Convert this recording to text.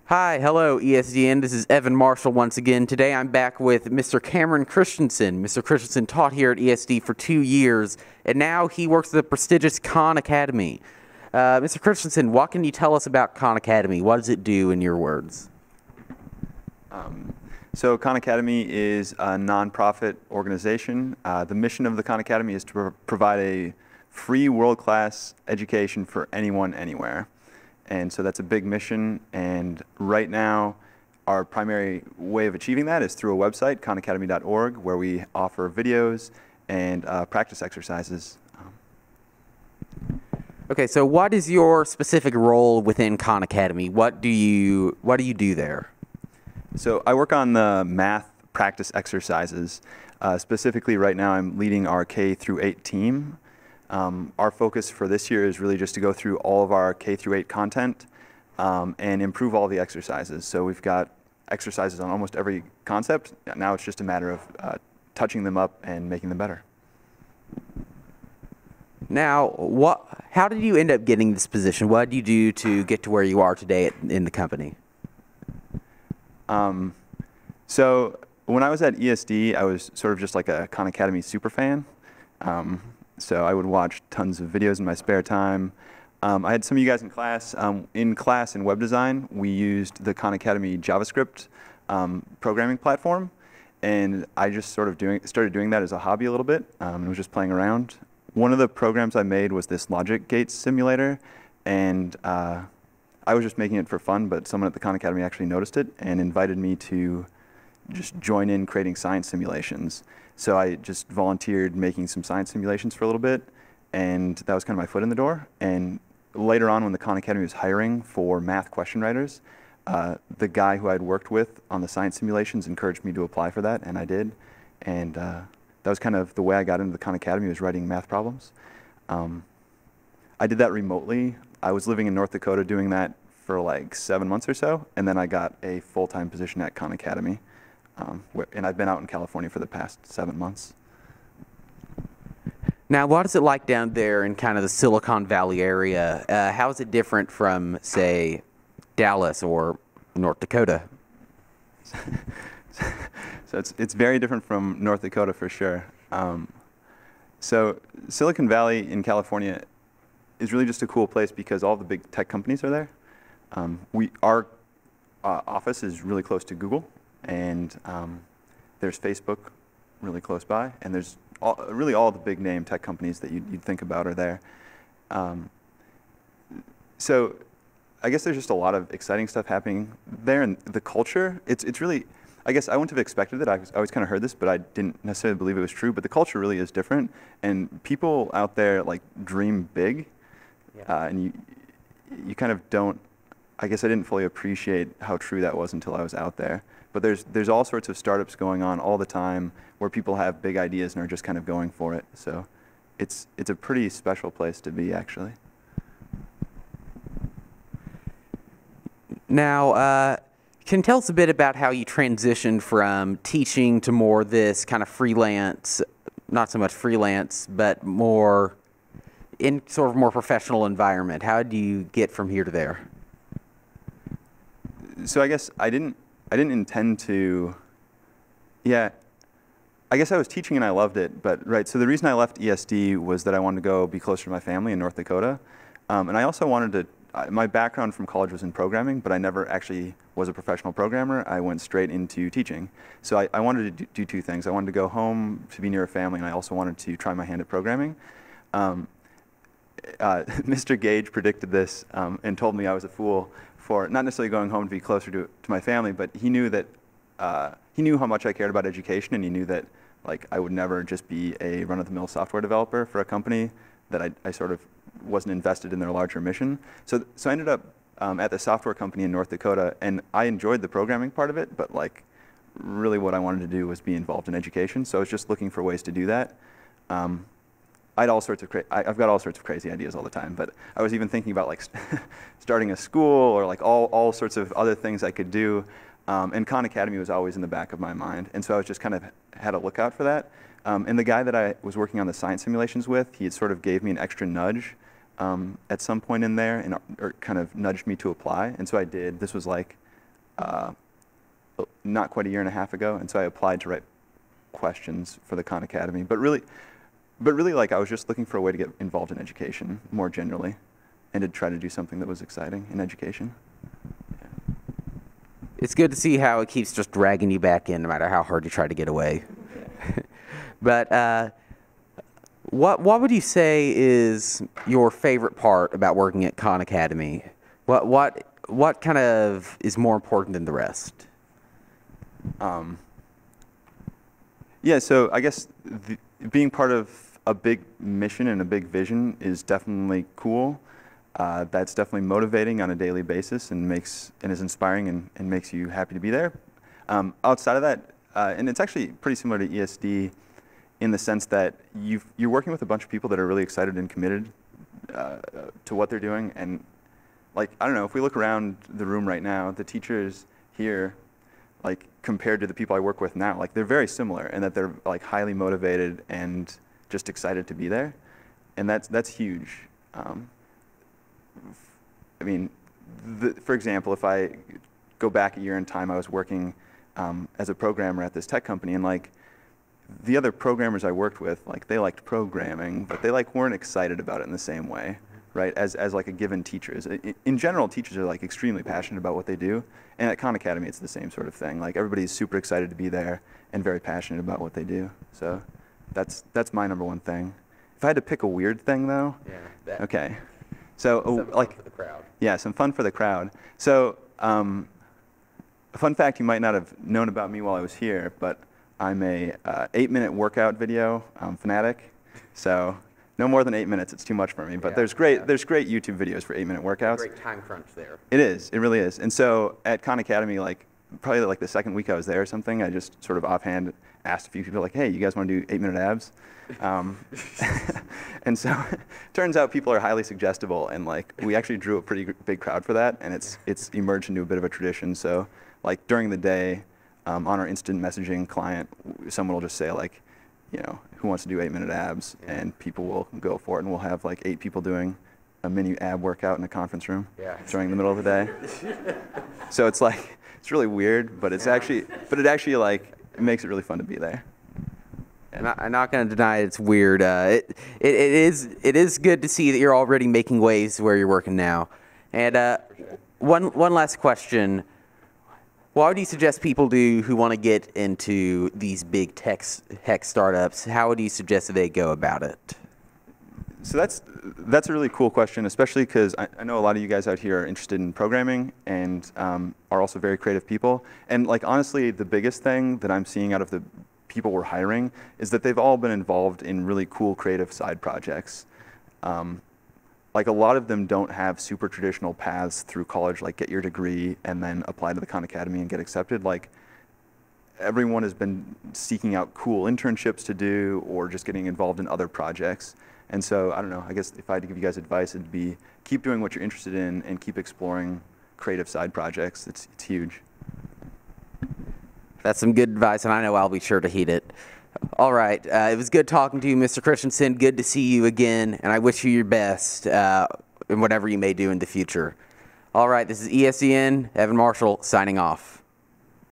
Hi, hello ESDN. This is Evan Marshall once again. Today I'm back with Mr. Cameron Christensen. Mr. Christensen taught here at ESD for 2 years, and now he works at the prestigious Khan Academy. Mr. Christensen, what can you tell us about Khan Academy? What does it do in your words? So Khan Academy is a nonprofit organization. The mission of the Khan Academy is to provide a free world-class education for anyone, anywhere. And so that's a big mission, and right now our primary way of achieving that is through a website, khanacademy.org, where we offer videos and practice exercises. Okay, so what is your specific role within Khan Academy? What do you do there? So I work on the math practice exercises. Specifically right now I'm leading our K through 8 team. Our focus for this year is really just to go through all of our K through 8 content and improve all the exercises. So we've got exercises on almost every concept. Now it's just a matter of touching them up and making them better. Now, how did you end up getting this position? What did you do to get to where you are today in the company? So when I was at ESD, I was sort of just like a Khan Academy super fan. So I would watch tons of videos in my spare time. I had some of you guys in class. In web design, we used the Khan Academy JavaScript programming platform, and I just sort of started doing that as a hobby a little bit, and was just playing around. One of the programs I made was this logic gate simulator, and I was just making it for fun, but someone at the Khan Academy actually noticed it and invited me to just join in creating science simulations. So I just volunteered making some science simulations for a little bit, and that was kind of my foot in the door. And later on, when the Khan Academy was hiring for math question writers, the guy who I'd worked with on the science simulations encouraged me to apply for that, and I did. And that was kind of the way I got into the Khan Academy, was writing math problems. I did that remotely. I was living in North Dakota doing that for like 7 months or so, and then I got a full-time position at Khan Academy. And I've been out in California for the past 7 months. Now, what is it like down there in kind of the Silicon Valley area? How is it different from, say, Dallas or North Dakota? So it's very different from North Dakota for sure. So Silicon Valley in California is really just a cool place because all the big tech companies are there. Our office is really close to Google, and there's Facebook really close by, and there's really all the big name tech companies that you'd think about are there. So I guess there's just a lot of exciting stuff happening there, and the culture, it's really, I guess I wouldn't have expected it. I always kind of heard this, but I didn't necessarily believe it was true, but the culture really is different, and people out there like dream big, and you kind of don't, I guess I didn't fully appreciate how true that was until I was out there. But there's all sorts of startups going on all the time where people have big ideas and are just kind of going for it. So it's a pretty special place to be, actually. Now, can you tell us a bit about how you transitioned from teaching to more this kind of freelance, not so much freelance, but more in sort of more professional environment? How do you get from here to there? So I guess I didn't intend to, I guess I was teaching and I loved it, but so the reason I left ESD was that I wanted to go be closer to my family in North Dakota. And I also wanted to, my background from college was in programming, but I never actually was a professional programmer. I went straight into teaching. So I wanted to do 2 things. I wanted to go home to be near a family, and I also wanted to try my hand at programming. Mr. Gage predicted this and told me I was a fool for not necessarily going home to be closer to my family, but he knew that he knew how much I cared about education, and he knew that like I would never just be a run-of-the-mill software developer for a company that I sort of wasn't invested in their larger mission. So I ended up at the software company in North Dakota, and I enjoyed the programming part of it, but like really what I wanted to do was be involved in education. So I was just looking for ways to do that. I've got all sorts of crazy ideas all the time, but I was even thinking about like starting a school or like all sorts of other things I could do. And Khan Academy was always in the back of my mind, and so I was just kind of had a lookout for that. And the guy that I was working on the science simulations with, he had sort of gave me an extra nudge at some point in there, or kind of nudged me to apply, and so I did. This was like not quite a year and a half ago, and so I applied to write questions for the Khan Academy. But really, like, I was just looking for a way to get involved in education more generally, and to try to do something that was exciting in education. Yeah. It's good to see how it keeps just dragging you back in, no matter how hard you try to get away. But what would you say is your favorite part about working at Khan Academy? What kind of is more important than the rest? Yeah, so I guess being part of a big mission and a big vision is definitely cool. That's definitely motivating on a daily basis and is inspiring and makes you happy to be there. Outside of that, and it's actually pretty similar to ESD in the sense that you're working with a bunch of people that are really excited and committed to what they're doing. And like, I don't know, if we look around the room right now, the teachers here, like compared to the people I work with now, like they're very similar in that they're like highly motivated and just excited to be there. And that's huge. I mean, for example, if I go back a year in time, I was working as a programmer at this tech company, and like the other programmers I worked with, like they liked programming, but they like weren't excited about it in the same way, right? As like a given teachers. In general, teachers are like extremely passionate about what they do, and at Khan Academy, it's the same sort of thing. Like everybody's super excited to be there and very passionate about what they do. So that's my number one thing. If I had to pick a weird thing though, Yeah. okay. So like, for the crowd. Yeah, some fun for the crowd. So a fun fact you might not have known about me while I was here, but I'm a 8-minute workout video fanatic. So no more than 8 minutes, it's too much for me. But there's great YouTube videos for 8-minute workouts. Great time crunch there. It is, it really is. And so at Khan Academy, like probably like the second week I was there or something, I just sort of offhand asked a few people like, hey, you guys want to do 8-minute abs? And so turns out people are highly suggestible, and like we actually drew a pretty big crowd for that, and it's emerged into a bit of a tradition. So like during the day on our instant messaging client, someone will just say like, you know, who wants to do 8-minute abs? And people will go for it, and we'll have like 8 people doing a mini ab workout in a conference room during the middle of the day. So it's like, it's really weird, but it actually like, it makes it really fun to be there. I'm not going to deny it's weird. It is good to see that you're already making waves where you're working now. And one last question. What would you suggest people do who want to get into these big tech startups? How would you suggest that they go about it? So that's a really cool question, especially because I know a lot of you guys out here are interested in programming and are also very creative people. And like honestly, the biggest thing that I'm seeing out of the people we're hiring is that they've all been involved in really cool creative side projects. Like a lot of them don't have super traditional paths through college, like get your degree and then apply to the Khan Academy and get accepted. Like everyone has been seeking out cool internships to do or just getting involved in other projects. And so, I don't know, I guess if I had to give you guys advice, it'd be keep doing what you're interested in and keep exploring creative side projects. It's huge. That's some good advice, and I know I'll be sure to heed it. All right. It was good talking to you, Mr. Christensen. Good to see you again, and I wish you your best in whatever you may do in the future. All right. This is ESDN, Evan Marshall, signing off.